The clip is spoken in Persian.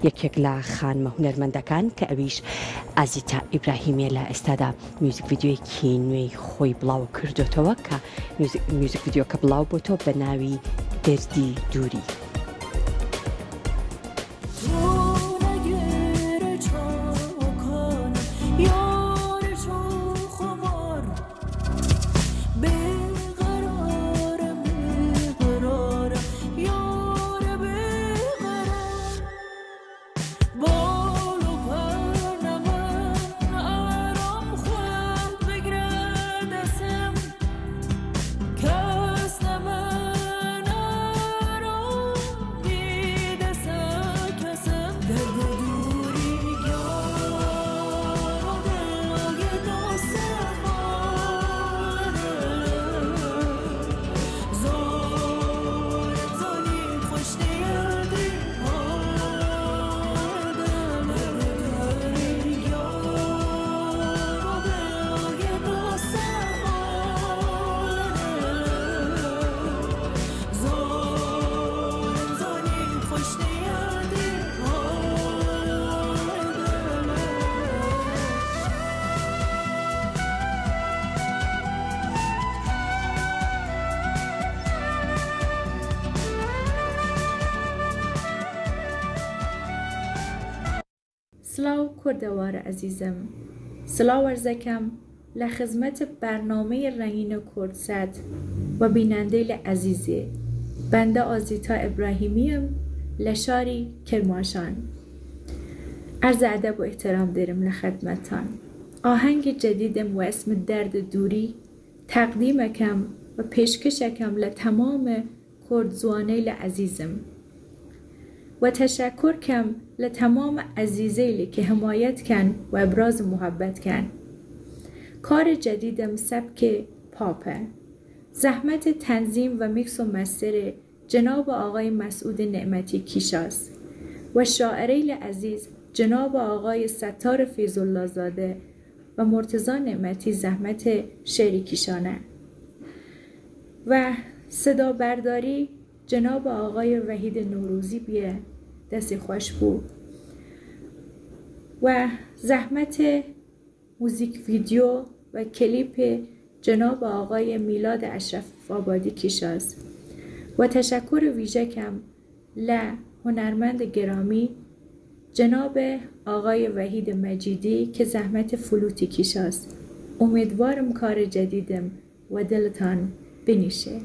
یەکێک لە خانمە هونەرمەندەکان کە ئەویش ئازیتا ئیبراهیمیە لە ئێستادا میوزیک ڤیدیۆیەکی نوێی خۆی بڵاو کردوتەوە کە میوزیک ڤیدیۆکە بڵاو بۆتەوە بە ناوی دەردی دووری. سلااو کوردەوارە ئەزیزم، سلااو وەرزەکەم لە خزمەت بەرنامەی ڕەنگینە کورد و بینەندەی لە ئەزیزێ. بەندە ئازیتا ئیبراهیمیم لە شاری کرماشان. عرض ادب و احترام دارم لە خدمەتان. ئاهەنگی جدیدم و اسم درد دووری تقدیمەکەم و پێشکەشەکەم لە تەمام کوردزوانەی لە ئەزیزم و تشکر کم لتمام عزیزیلی که حمایت کن و ابراز محبت کن. کار جدیدم سبک پاپه. زحمت تنظیم و میکس و مستر جناب آقای مسعود نعمتی کیشاست و شاعریل عزیز جناب آقای ستار فیض‌الله زاده و مرتضی نعمتی زحمت شعری کیشانه و صدا برداری جناب آقای وحید نوروزی بیه دست خوش بود و زحمت موزیک ویدیو و کلیپ جناب آقای میلاد اشرف آبادی کیشاست و تشکر ویژه کم ل هنرمند گرامی جناب آقای وحید مجیدی که زحمت فلوتی کیشاست. امیدوارم کار جدیدم و دلتان بنیشه.